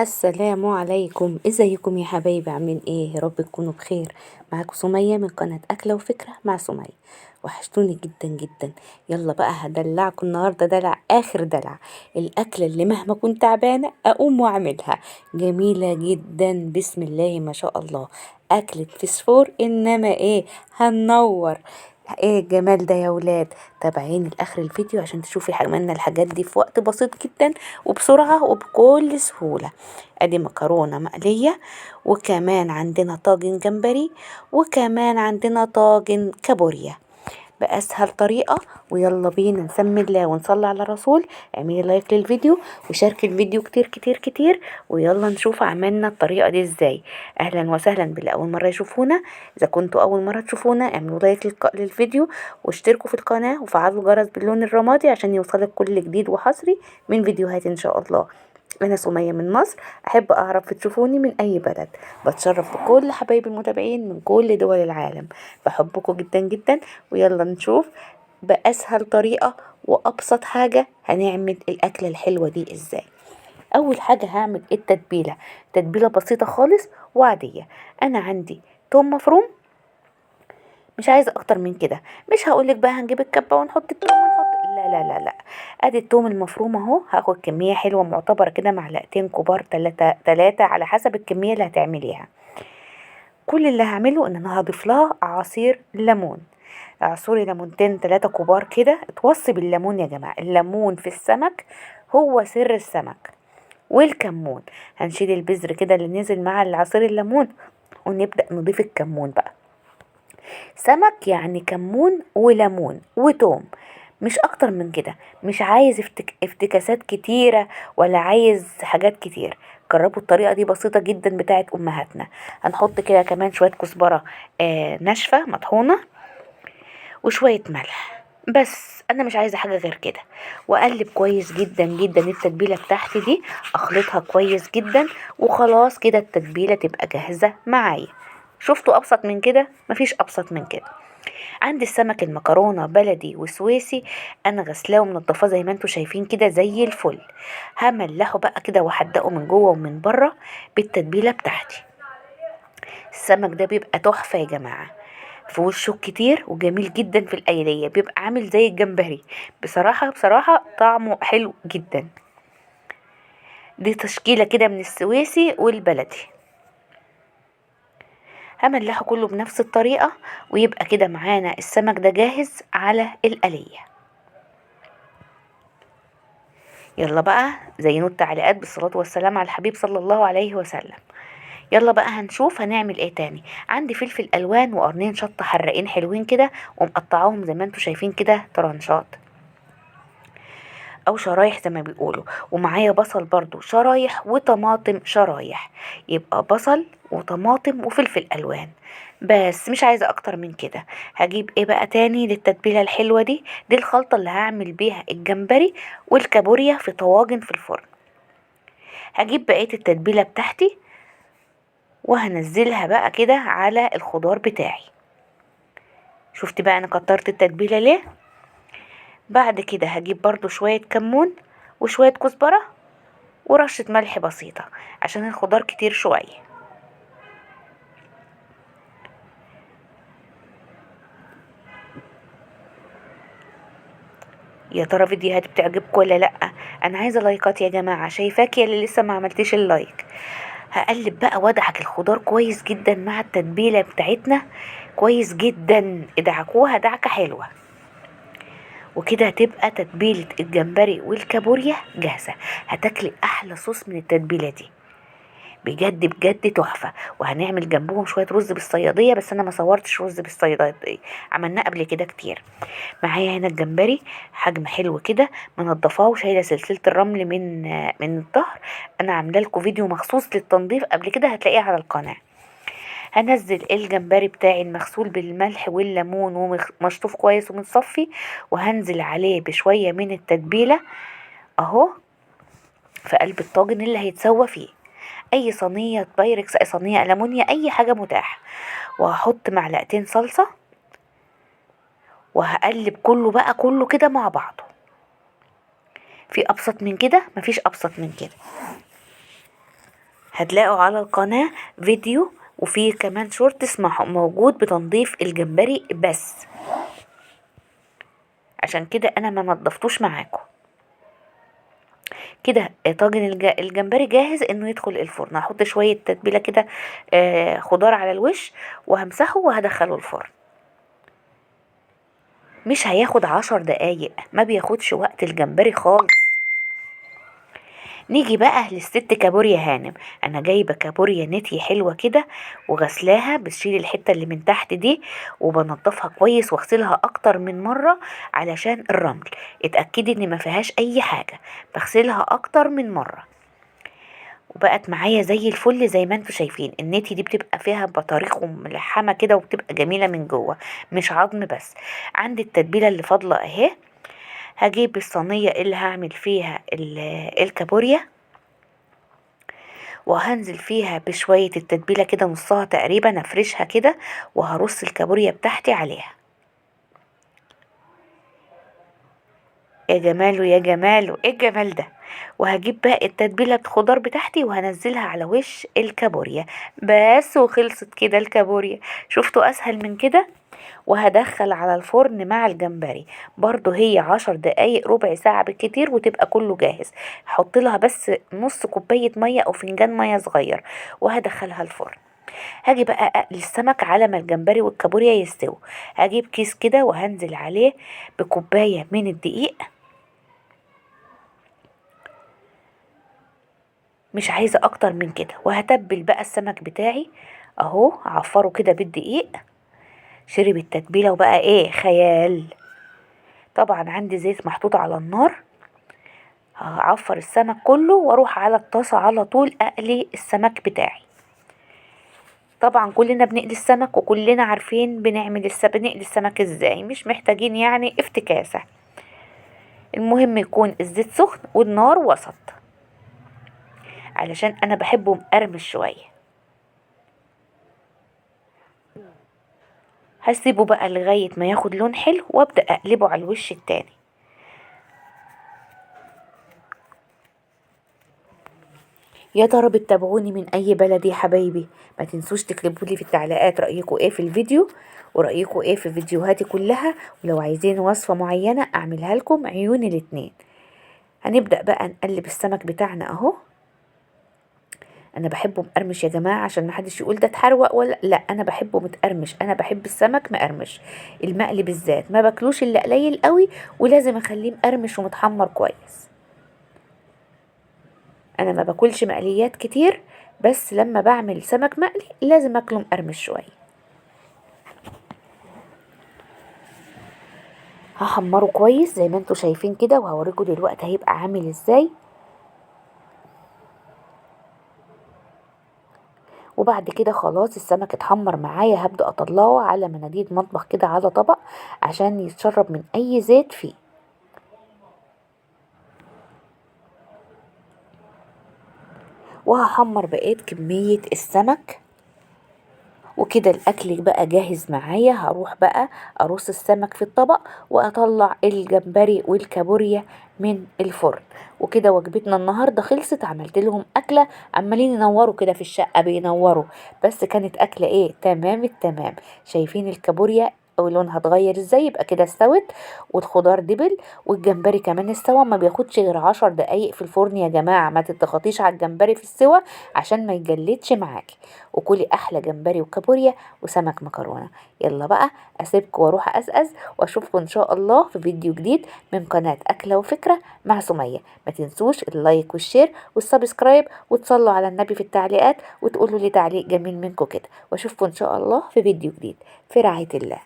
السلام عليكم، ازيكم يا حبايبي؟ عاملين ايه؟ يا رب تكونوا بخير. معاكم سمية من قناة أكلة وفكرة مع سمية. وحشتوني جدا جدا. يلا بقى هدلعكم النهاردة دلع آخر دلع. الأكلة اللي مهما كنت تعبانة أقوم وأعملها. جميلة جدا، بسم الله ما شاء الله. أكلة فسفور، إنما ايه، هننور. ايه الجمال ده يا ولاد؟ تابعيني لاخر الفيديو عشان تشوفي عملنا الحاجات دي في وقت بسيط جدا وبسرعة وبكل سهولة. ادي مكرونة مقلية، وكمان عندنا طاجن جمبري، وكمان عندنا طاجن كابوريا بأسهل طريقة. ويلا بينا نسمي الله ونصلي على الرسول. اعملي لايك للفيديو وشاركي الفيديو كتير كتير كتير، ويلا نشوف عملنا الطريقة دي ازاي. اهلا وسهلا باللي اول مرة يشوفونا. اذا كنتوا اول مرة تشوفونا اعملوا لايك للفيديو واشتركوا في القناة وفعلوا الجرس باللون الرمادي عشان يوصلك كل جديد وحصري من فيديوهات ان شاء الله. أنا سمية من مصر، أحب أعرف تشوفوني من أي بلد. بتشرف بكل حبايبي المتابعين من كل دول العالم. بحبكم جدا جدا. ويلا نشوف بأسهل طريقة وأبسط حاجة هنعمل الأكلة الحلوة دي إزاي. أول حاجة هعمل التتبيلة. تتبيلة بسيطة خالص وعادية. أنا عندي توم مفروم، مش عايزة اكتر من كده. مش هقولك بقى هنجيب الكبة ونحط التوم ونحط، لا لا لا لا. ادي التوم المفروم اهو. هاخد كمية حلوة معتبرة كده، معلقتين كبار، تلاتة على حسب الكمية اللي هتعمليها. كل اللي هعمله ان انا هضيف لها عصير ليمون. اعصري ليمونتين تلاتة كبار كده. اتوصي بالليمون يا جماعة، الليمون في السمك هو سر السمك. والكمون، هنشيل البذر كده اللي نزل مع العصير الليمون، ونبدأ نضيف الكمون بقى. سمك يعني كمون وليمون وتوم، مش اكتر من كده. مش عايز افتكاسات كتيرة ولا عايز حاجات كتير. جربوا الطريقة دي بسيطة جدا بتاعت امهاتنا. هنحط كده كمان شوية كزبرة ناشفة مطحونة، وشوية ملح. بس انا مش عايزة حاجة غير كده. واقلب كويس جدا جدا التتبيلة بتاعتي دي، اخلطها كويس جدا. وخلاص كده التتبيلة تبقى جاهزة معايا. شفتوا ابسط من كده؟ مفيش ابسط من كده. عندي السمك المكرونه بلدي وسويسي، انا غسلاه ومنضفاه زي ما انتوا شايفين كده زي الفل. هملحه بقى كده وحدقه من جوه ومن بره بالتتبيله بتاعتي. السمك ده بيبقى تحفه يا جماعه، في وشه كتير وجميل جدا في القلية، بيبقى عامل زي الجمبري. بصراحة بصراحة طعمه حلو جدا. دي تشكيلة كده من السويسي والبلدي. هملحه كله بنفس الطريقة، ويبقى كده معانا السمك ده جاهز على القلية. يلا بقى زينوا التعليقات بالصلاة والسلام على الحبيب صلى الله عليه وسلم. يلا بقى هنشوف هنعمل ايه تاني. عندي فلفل الوان وقرنين شطة حرقين حلوين كده، ومقطعاهم زي ما انتوا شايفين كده طرنشات او شرايح زي ما بيقولوا. ومعايا بصل برضو شرايح، وطماطم شرايح. يبقى بصل وطماطم وفلفل الوان. بس مش عايزة اكتر من كده. هجيب ايه بقى تاني للتتبيلة الحلوة دي؟ دي الخلطة اللي هعمل بيها الجمبري والكابوريا في طواجن في الفرن. هجيب بقية التتبيلة بتاعتي وهنزلها بقى كده على الخضار بتاعي. شفت بقى انا كترت التتبيلة ليه؟ بعد كده هجيب برضو شوية كمون وشوية كزبرة ورشة ملح بسيطة عشان الخضار كتير شوية. يا ترى فيديوهات بتعجبكم ولا لأ؟ انا عايزة لايكات يا جماعة. شايفاك يا اللي لسه ما عملتيش اللايك. هقلب بقى وادعك الخضار كويس جدا مع التتبيلة بتاعتنا كويس جدا. ادعكوها دعكة حلوة، وكده هتبقى تتبيلة الجمبري والكابوريا جاهزة. هتاكلي احلى صوص من التتبيلة دي، بجد بجد تحفة. وهنعمل جنبهم شوية رز بالصيادية، بس انا ما صورتش رز بالصيادية، عملناه قبل كده كتير. معايا هنا الجمبري حجم حلو كده، منضفاه وشايله سلسلة الرمل من الظهر. انا عامله لكم فيديو مخصوص للتنظيف قبل كده، هتلاقيه على القناة. هنزل الجمبري بتاعي المغسول بالملح والليمون ومشطوف كويس ومتصفي، وهنزل عليه بشوية من التتبيلة اهو في قلب الطاجن اللي هيتسوى فيه. اي صينية بايركس، اي صينية ألمونيا، اي حاجة متاحة. وهحط معلقتين صلصة، وهقلب كله بقى كله كده مع بعضه. في ابسط من كده؟ مفيش ابسط من كده. هتلاقوا على القناة فيديو وفيه كمان شورتس موجود بتنظيف الجمبري بس، عشان كده انا ما نضفتوش معاكم. كده طاجن الجمبري جاهز انه يدخل الفرن. هحط شوية تتبيلة كده خضار على الوش، وهمسحه وهدخله الفرن. مش هياخد 10 دقايق، ما بياخدش وقت الجمبري خالص. نيجي بقى للست كابوريا هانم. انا جايبه كابوريا نتي حلوه كده وغسلاها، بتشيل الحته اللي من تحت دي، وبنضفها كويس واغسلها اكتر من مره علشان الرمل. اتاكدي ان ما فيهاش اي حاجه، بغسلها اكتر من مره. وبقت معايا زي الفل. زي ما انتوا شايفين النتي دي بتبقى فيها بطاريخ وملحمه كده، وبتبقى جميله من جوه مش عظم بس. عندي التتبيله اللي فاضله اهي. هجيب الصينيه اللي هعمل فيها الكابوريا، وهنزل فيها بشوية التتبيلة كده نصها تقريبا، افرشها كده وهرص الكابوريا بتاعتي عليها. يا جماله يا جماله، ايه الجمال ده. وهجيب بقى التتبيلة الخضار بتاعتي وهنزلها على وش الكابوريا بس، وخلصت كده الكابوريا. شفتوا اسهل من كده؟ وهدخل على الفرن مع الجمبري برضو، هي 10 دقايق ربع ساعة بالكتير وتبقى كله جاهز. حط لها بس نص كوباية مية او فنجان مية صغير، وهدخلها الفرن. هاجي بقى اقلي السمك على ما الجمبري والكابوريا يستووا. هجيب كيس كده وهنزل عليه بكوباية من الدقيق. مش عايزة اكتر من كده. وهتبل بقى السمك بتاعي اهو، عفره كده بالدقيق. شرب التتبيلة وبقى ايه خيال. طبعا عندي زيت محطوط على النار، هعفر السمك كله واروح على الطاسة على طول اقلي السمك بتاعي. طبعا كلنا بنقلي السمك، وكلنا عارفين بنقلي السمك ازاي، مش محتاجين يعني افتكاسة. المهم يكون الزيت سخن والنار وسط، علشان انا بحبه مقرمش شوية. هسيبه بقى لغاية ما ياخد لون حلو، وابدأ اقلبه على الوش التاني. يا ترى بتتابعوني من اي بلد يا حبايبي؟ ما تنسوش تكتبوا لي في التعليقات رأيكم ايه في الفيديو، ورأيكم ايه في فيديوهاتي كلها. ولو عايزين وصفة معينة اعملها لكم عيون الاتنين. هنبدأ بقى نقلب السمك بتاعنا اهو. انا بحبه مقرمش يا جماعة، عشان محدش يقول ده اتحروق ولا لا، انا بحبه متقرمش. انا بحب السمك مقرمش، المقلي بالذات ما باكلوش الا قليل قوي، ولازم اخليه مقرمش ومتحمر كويس. انا ما باكلش مقليات كتير، بس لما بعمل سمك مقلي لازم اكله مقرمش شويه. هحمره كويس زي ما انتوا شايفين كده، وهوريكم دلوقتي هيبقى عامل ازاي. وبعد كده خلاص السمك اتحمر معايا، هبدأ اطلعه على مناديل مطبخ كده على طبق، عشان يتشرب من اي زيت فيه. وهحمر بقية كمية السمك. وكده الاكل بقى جاهز معايا. هروح بقى ارص السمك في الطبق، واطلع الجمبري والكابوريا من الفرن. وكده وجبتنا النهارده خلصت. عملت لهم اكله عمالين ينوروا كده في الشقه بينوروا، بس كانت اكله ايه تمام التمام. شايفين الكابوريا ولونها اتغير ازاي؟ يبقى كده استوت. والخضار دبل، والجمبري كمان استوى. ما بياخدش غير 10 دقايق في الفرن يا جماعه. ما تضغطيش على الجمبري في السوا عشان ما يجلدش معاكي. وكلي احلى جمبري وكابوريا وسمك مكرونه. يلا بقى اسيبكم واروح اسأز، واشوفكم ان شاء الله في فيديو جديد من قناه اكله وفكره مع سميه. ما تنسوش اللايك والشير والسبسكرايب، وتصلوا على النبي في التعليقات، وتقولوا لي تعليق جميل منكم كده. واشوفكم ان شاء الله في فيديو جديد في رعايه الله.